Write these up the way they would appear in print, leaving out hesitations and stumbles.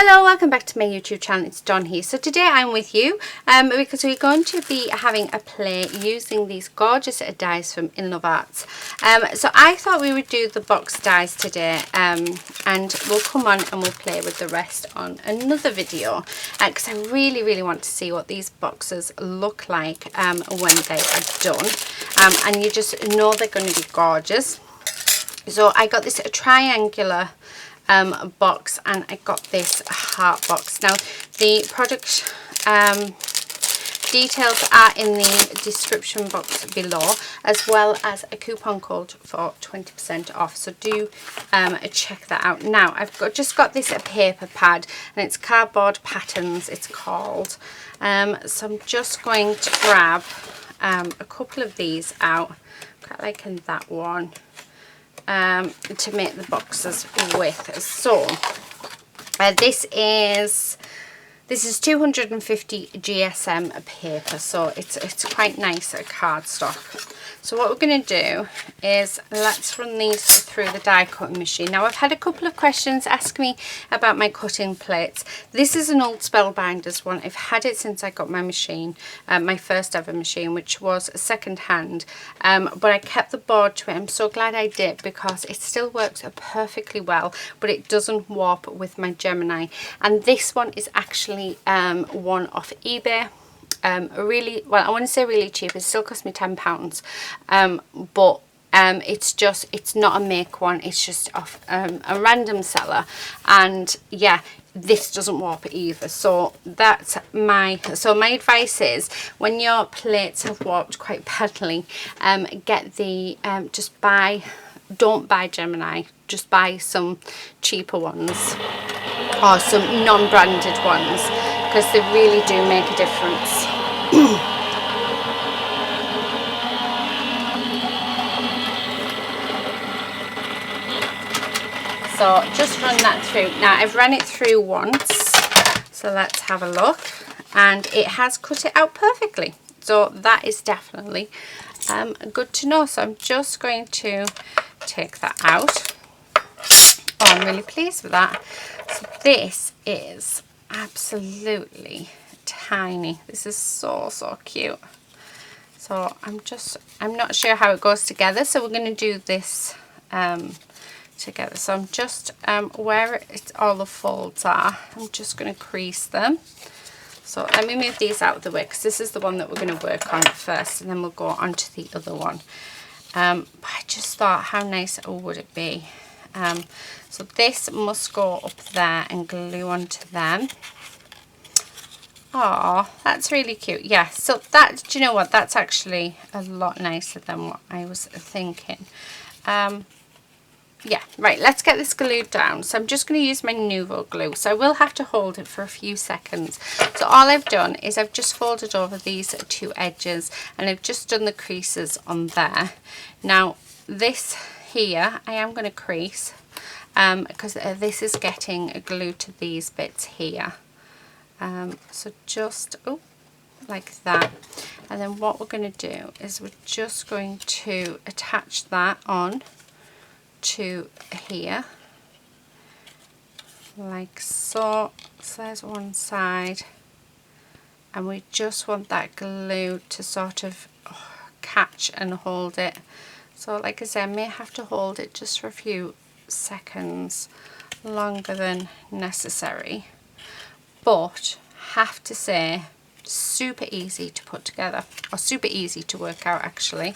Hello, welcome back to my YouTube channel. It's Dawn here. So today I'm with you because we're going to be having a play using these gorgeous dies from In Love Arts. So I thought we would do the box dies today and we'll come on and we'll play with the rest on another video because I really want to see what these boxes look like when they are done. And you just know they're going to be gorgeous. So I got this triangular box and I got this heart box. Now the product details are in the description box below, as well as a coupon code for 20% off, so do check that out. Now I've just got this paper pad and it's cardboard patterns it's called, so I'm just going to grab a couple of these out, quite like in that one, to make the boxes with. So this is 250 GSM paper, so it's quite nice cardstock. So what we're going to do is let's run these through the die cutting machine. Now I've had a couple of questions ask me about my cutting plates. This is an old Spellbinders one. I've had it since I got my machine, my first ever machine, which was second hand, but I kept the board to it. I'm so glad I did because it still works perfectly well, but it doesn't warp with my Gemini. And this one is actually one off eBay. Really, well, I want to say really cheap. It still cost me £10, but it's not a make one, it's just off a random seller, and yeah, this doesn't warp don't so that's my advice is, when your plates have warped quite badly, get the don't buy Gemini, just buy some cheaper ones or some non-branded ones, because they really do make a difference. So just run that through. Now I've run it through once, so let's have a look, and it has cut it out perfectly, so that is definitely good to know. So I'm just going to take that out. Oh, I'm really pleased with that. So this is absolutely tiny. This is so cute. So I'm not sure how it goes together, so we're going to do this together. So I'm just where all the folds are, I'm just going to crease them. So let me move these out of the way, because this is the one that we're going to work on first, and then we'll go on to the other one. But I just thought, how nice would it be? So this must go up there and glue onto them. Oh, that's really cute. Yeah, so that, do you know what, that's actually a lot nicer than what I was thinking. Yeah, right, let's get this glued down. So I'm just going to use my Nuvo glue, so I will have to hold it for a few seconds. So all I've done is I've just folded over these two edges and I've just done the creases on there. Now this here I am going to crease because this is getting glued to these bits here. So just like that, and then what we're going to do is we're just going to attach that on to here like so. So there's one side, and we just want that glue to sort of catch and hold it. So like I said, I may have to hold it just for a few seconds longer than necessary, but have to say super easy to put together, or super easy to work out actually.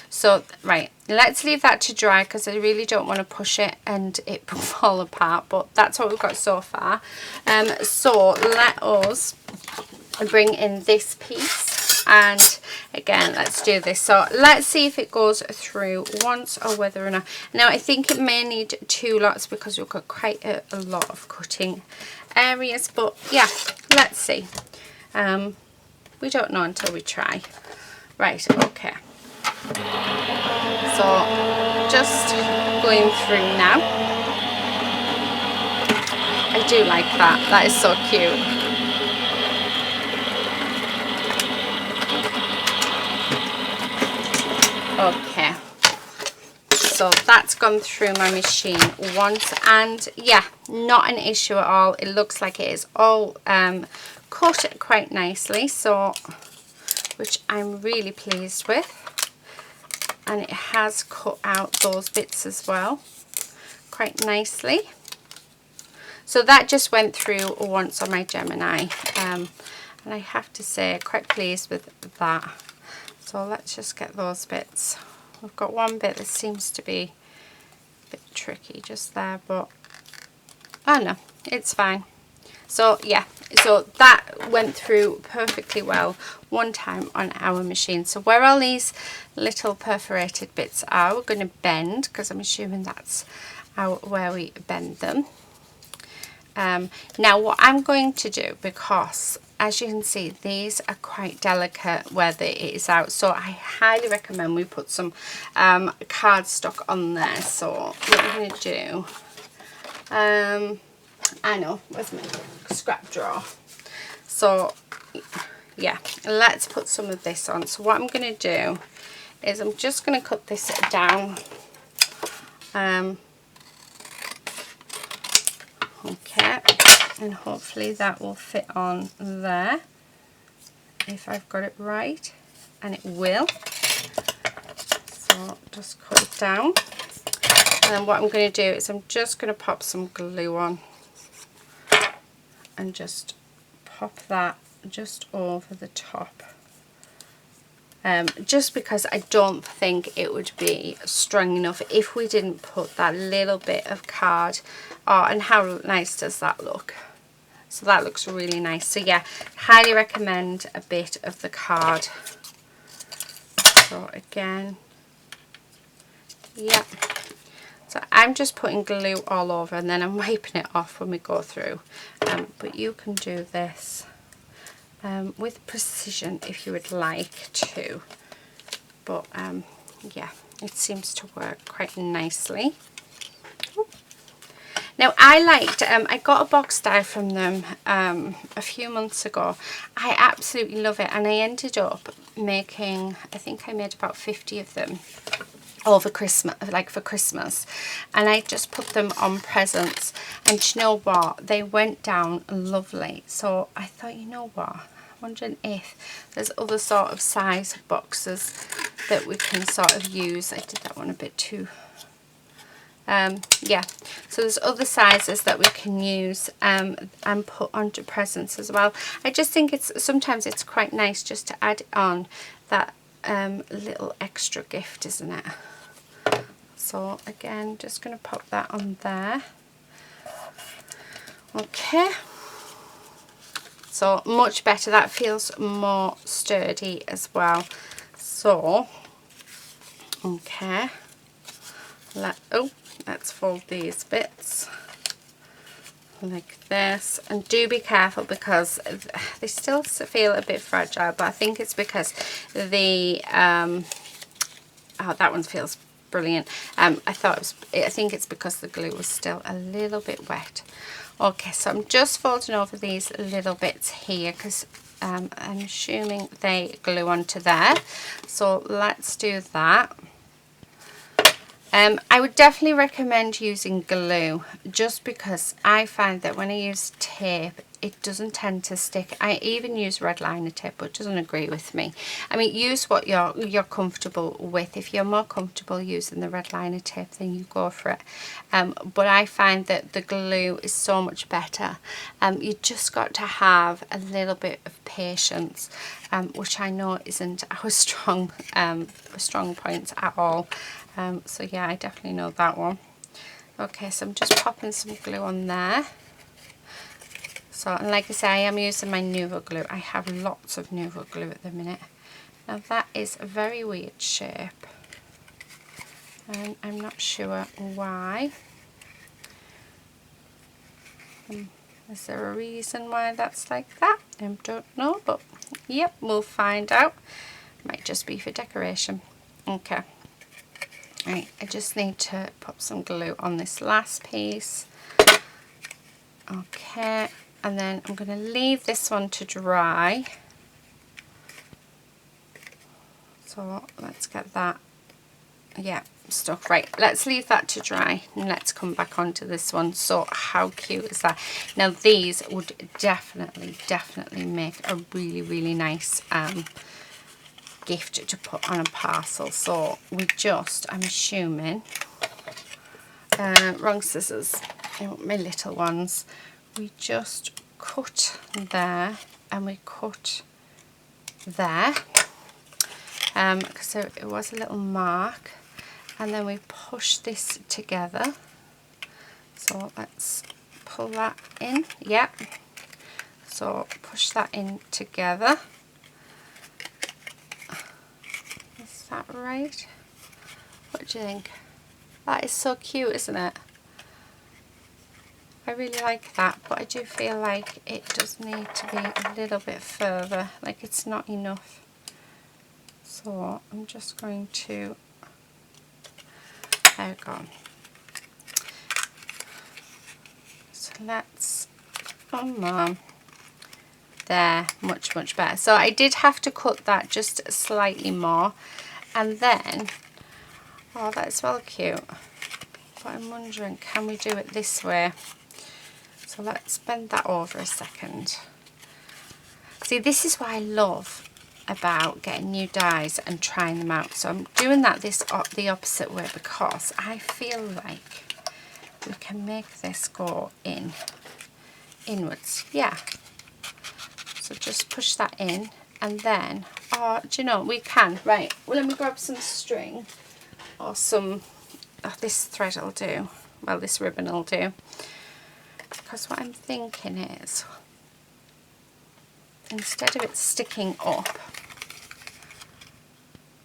So right, let's leave that to dry because I really don't want to push it and it will fall apart, but that's what we've got so far. So let us bring in this piece, and again let's do this. So let's see if it goes through once or whether or not. Now I think it may need two lots because we've got quite a lot of cutting areas, but yeah, let's see. We don't know until we try. Right, okay, so just going through now. I do like that, that is so cute. Okay, so that's gone through my machine once, and yeah, not an issue at all. It looks like it is all cut quite nicely, so which I'm really pleased with, and it has cut out those bits as well quite nicely. So that just went through once on my Gemini, and I have to say quite pleased with that. So let's just get those bits. We've got one bit that seems to be a bit tricky just there, but oh no, it's fine. So yeah, so that went through perfectly well one time on our machine. So where all these little perforated bits are, we're going to bend, because I'm assuming that's where we bend them. Now what I'm going to do, because as you can see these are quite delicate where it is out, so I highly recommend we put some cardstock on there. So what I'm going to do, I know, where's my scrap drawer? So yeah, let's put some of this on. So what I'm going to do is I'm just going to cut this down. Okay, and hopefully that will fit on there if I've got it right, and it will. So just cut it down, and then what I'm going to do is I'm just going to pop some glue on and just pop that just over the top, just because I don't think it would be strong enough if we didn't put that little bit of card. Oh, and how nice does that look? So that looks really nice. So yeah, highly recommend a bit of the card. So again, yeah, so I'm just putting glue all over, and then I'm wiping it off when we go through, but you can do this with precision if you would like to, but yeah, it seems to work quite nicely. Now I liked, I got a box die from them a few months ago. I absolutely love it, and I ended up making, I think I made about 50 of them over Christmas, like for Christmas, and I just put them on presents, and you know what, they went down lovely. So I thought, you know what, I'm wondering if there's other sort of size boxes that we can sort of use. I did that one a bit too. Yeah, so there's other sizes that we can use and put onto presents as well. I just think sometimes it's quite nice just to add on that little extra gift, isn't it? So again, just going to pop that on there. Okay, so much better, that feels more sturdy as well. So okay, let's fold these bits like this, and do be careful because they still feel a bit fragile, but I think it's because the oh, that one feels brilliant. I think it's because the glue was still a little bit wet. Okay, so I'm just folding over these little bits here because I'm assuming they glue onto there, so let's do that. I would definitely recommend using glue, just because I find that when I use tape it doesn't tend to stick. I even use red liner tape, but it doesn't agree with me. I mean, use what you're comfortable with. If you're more comfortable using the red liner tape, then you go for it. But I find that the glue is so much better. You just got to have a little bit of patience, which I know isn't our strong points at all. So yeah, I definitely know that one. Okay, so I'm just popping some glue on there. So, and like I say, I am using my Nuvo glue. I have lots of Nuvo glue at the minute. Now that is a very weird shape, and I'm not sure why. Is there a reason why that's like that? I don't know, but yep, we'll find out. Might just be for decoration. Okay. Right, I just need to pop some glue on this last piece. Okay, and then I'm going to leave this one to dry. So let's get that. Yeah, stuck. Right, let's leave that to dry and let's come back onto this one. So how cute is that? Now these would definitely make a really nice gift to put on a parcel. So we just, I'm assuming, wrong scissors, I want my little ones. We just cut there and we cut there, so it was a little mark, and then we push this together. So let's pull that in. Yep, so push that in together. Is that right? What do you think? That is so cute, isn't it? I really like that, but I do feel like it does need to be a little bit further, like it's not enough. So I'm just going to, there we go. So let's, come on, there, much better. So I did have to cut that just slightly more, and then, oh, that's well cute, but I'm wondering, can we do it this way? So let's bend that over a second. See, this is what I love about getting new dies and trying them out. So I'm doing that the opposite way, because I feel like we can make this go inwards. Yeah. So just push that in, and then, oh, do you know, we can. Right, well, let me grab some string or some, oh, this thread will do. Well, this ribbon will do. Because what I'm thinking is, instead of it sticking up,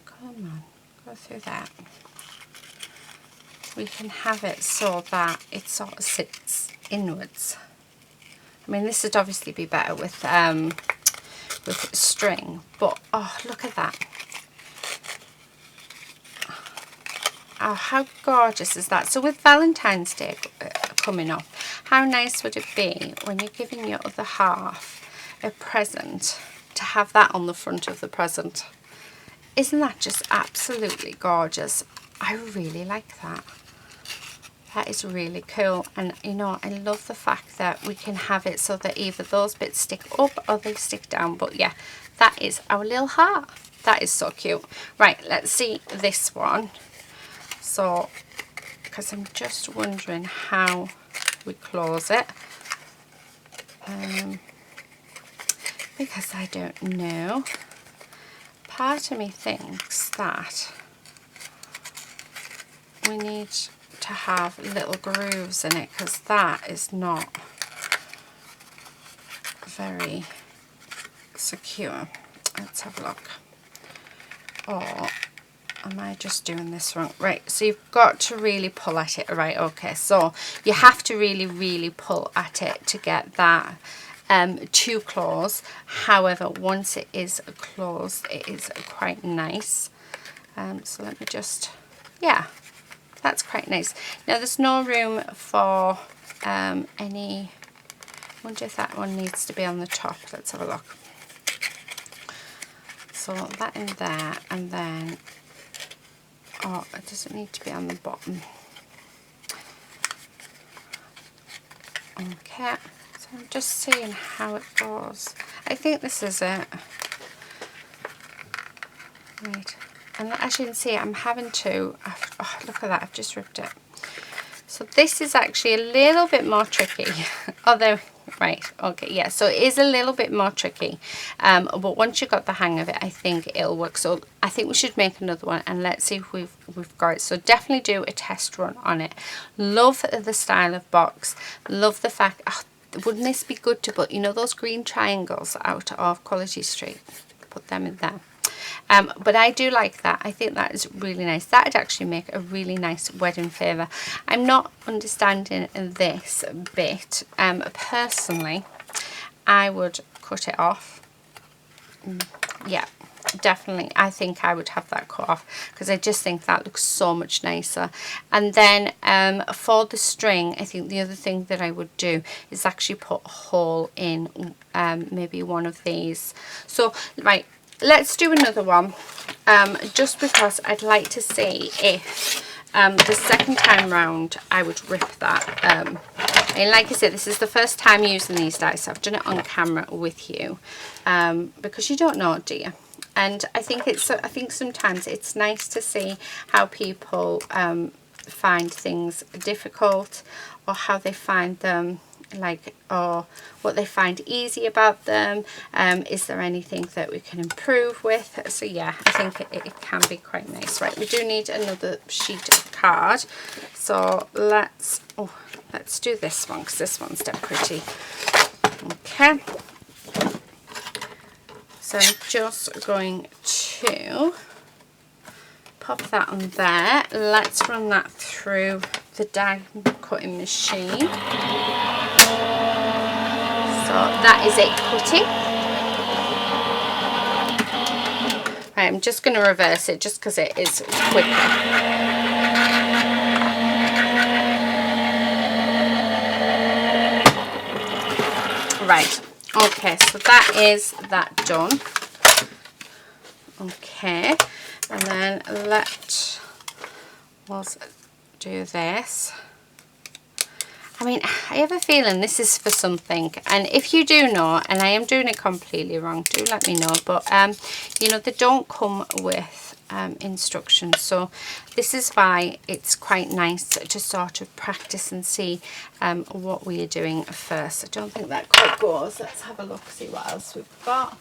come on, go through that, we can have it so that it sort of sits inwards. I mean, this would obviously be better with string, but oh, look at that. Oh, how gorgeous is that? So with Valentine's Day coming up, how nice would it be when you're giving your other half a present to have that on the front of the present? Isn't that just absolutely gorgeous? I really like that. That is really cool, and you know, I love the fact that we can have it so that either those bits stick up or they stick down. But yeah, that is our little heart. That is so cute. Right, let's see this one. So, because I'm just wondering how we close it, because I don't know. Part of me thinks that we need to have little grooves in it, because that is not very secure. Let's have a look. Or am I just doing this wrong? Right, so you've got to really pull at it. Right, okay, so you have to really pull at it to get that to close. However, once it is closed, it is quite nice. So let me just, yeah, that's quite nice. Now there's no room for any, I wonder if that one needs to be on the top. Let's have a look. So that in there, and then, oh, it doesn't need to be on the bottom. Okay, so I'm just seeing how it goes. I think this is it. Right, and as you can see, I'm having to, oh, look at that, I've just ripped it. So this is actually a little bit more tricky, although, right, okay, yeah, so it is a little bit more tricky, but once you've got the hang of it, I think it'll work. So I think we should make another one, and let's see if we've got it. So definitely do a test run on it. Love the style of box, love the fact, oh, wouldn't this be good to put, you know, those green triangles out of Quality Street, put them in there. But I do like that. I think that is really nice. That would actually make a really nice wedding favour. I'm not understanding this bit. Personally, I would cut it off. Yeah, definitely. I think I would have that cut off, because I just think that looks so much nicer. And then for the string, I think the other thing that I would do is actually put a hole in maybe one of these. So, right. Let's do another one, just because I'd like to see if the second time round I would rip that. And like I said, this is the first time using these dies, so I've done it on camera with you, because you don't know, do you? And I think sometimes it's nice to see how people find things difficult, or how they find them, like, or what they find easy about them. Is there anything that we can improve with? So yeah, I think it can be quite nice. Right, we do need another sheet of card, so let's do this one, because this one's dead pretty. Okay, so I'm just going to pop that on there. Let's run that through the die cutting machine. So that is it cutting. Right, I'm just going to reverse it just because it is quicker. Right, okay, so that is that done. Okay, and then let's do this. I mean, I have a feeling this is for something, and if you do know, and I am doing it completely wrong, do let me know. But you know, they don't come with instructions, so this is why it's quite nice to sort of practice and see what we are doing first. I don't think that quite goes. Let's have a look, see what else we've got.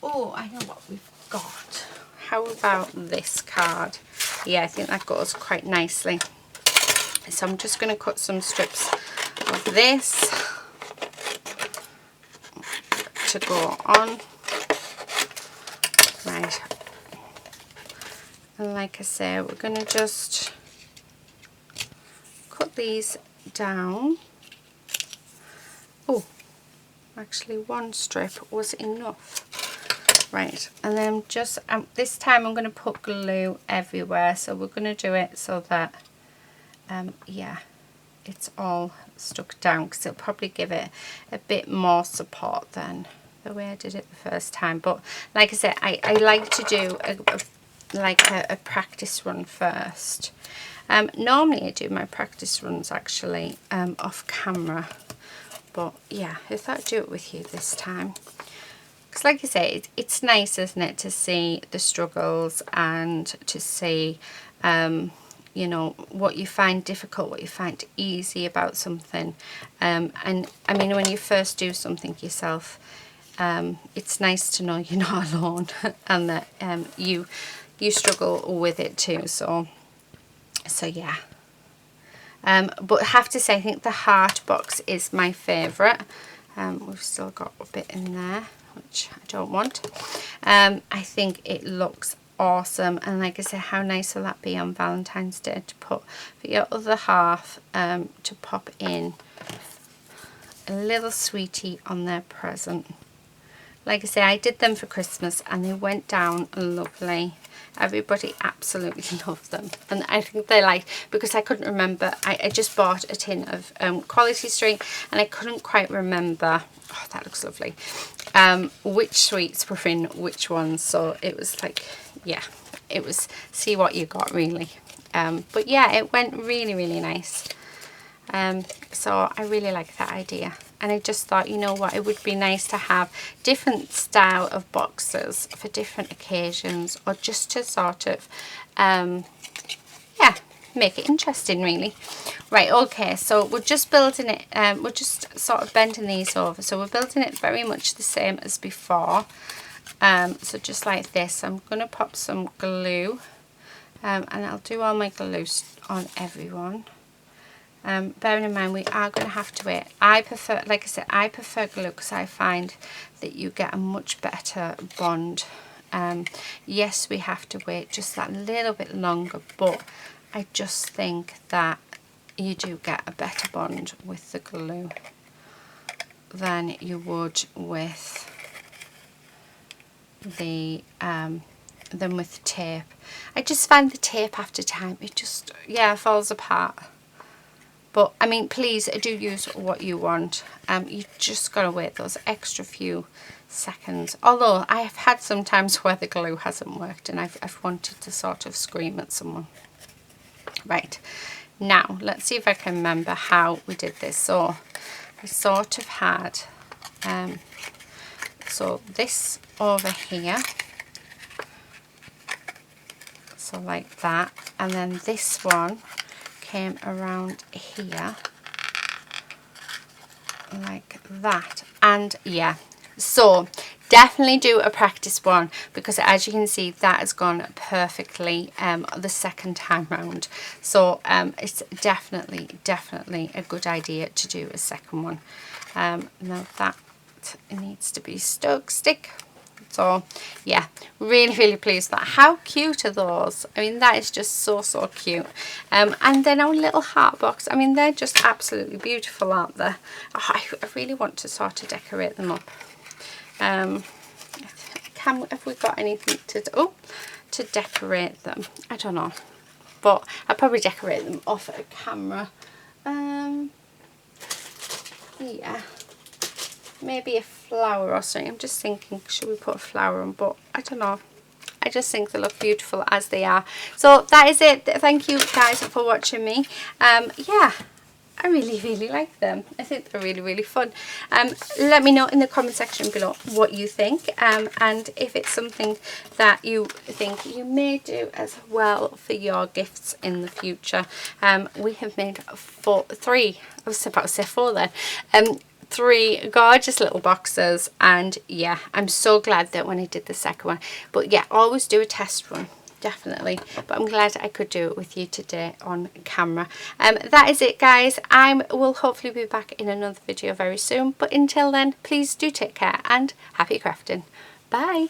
Oh, I know what we've got. How about this card? Yeah, I think that goes quite nicely. So I'm just going to cut some strips of this to go on. Right, and like I say, we're going to just cut these down. Oh, actually one strip was enough. Right, and then just this time I'm going to put glue everywhere, so we're going to do it so that yeah, it's all stuck down, because it'll probably give it a bit more support than the way I did it the first time. But like I said, I like to do a practice run first. Normally I do my practice runs actually off camera, but yeah, I thought I'd do it with you this time. Because like I say, it's nice, isn't it, to see the struggles and to see you know, what you find difficult, what you find easy about something. And I mean, when you first do something yourself, it's nice to know you're not alone and that you struggle with it too. So yeah. But I have to say, I think the heart box is my favourite. We've still got a bit in there, which I don't want. I think it looks awesome, and like I say, how nice will that be on Valentine's Day to put for your other half, to pop in a little sweetie on their present. Like I say, I did them for Christmas and they went down lovely. Everybody absolutely loved them, and I think they liked, because I couldn't remember, I just bought a tin of Quality Street and I couldn't quite remember, oh that looks lovely, which sweets were in which ones. So it was like, yeah, it was see what you got really. But yeah, it went really, really nice. So I really like that idea, and I just thought, you know what, it would be nice to have different style of boxes for different occasions, or just to sort of yeah, make it interesting really. Right, okay, so we're just building it, we're just sort of bending these over, so we're building it very much the same as before. So just like this, I'm going to pop some glue, and I'll do all my glue on everyone. Bearing in mind we are going to have to wait. I prefer, like I said, I prefer glue because I find that you get a much better bond. Yes, we have to wait just that little bit longer, but I just think that you do get a better bond with the glue than you would with the than with tape. I just find the tape after time, it just, yeah, falls apart. But I mean, please do use what you want. You just gotta wait those extra few seconds. Although I have had some times where the glue hasn't worked and I've wanted to sort of scream at someone. Right, now let's see if I can remember how we did this. So I sort of had so this over here, so like that, and then this one came around here like that. And yeah, so definitely do a practice one, because as you can see that has gone perfectly the second time round. So it's definitely a good idea to do a second one. Now that needs to be stick. So yeah, really pleased with that. How cute are those? I mean, that is just so cute. And then our little heart box, I mean, they're just absolutely beautiful, aren't they? Oh, I really want to sort of decorate them up. Have we got anything to decorate them? I don't know, but I'll probably decorate them off a camera. Yeah, maybe a flower or something. I'm just thinking, should we put a flower on? But I don't know, I just think they look beautiful as they are. So that is it. Thank you guys for watching me. Yeah, I really like them. I think they're really fun. Let me know in the comment section below what you think, and if it's something that you think you may do as well for your gifts in the future. We have made three, I was about to say four then, 3 gorgeous little boxes, and yeah, I'm so glad that when I did the second one. But yeah, always do a test run, definitely, but I'm glad I could do it with you today on camera. That is it, guys. I will hopefully be back in another video very soon, but until then, please do take care and happy crafting. Bye.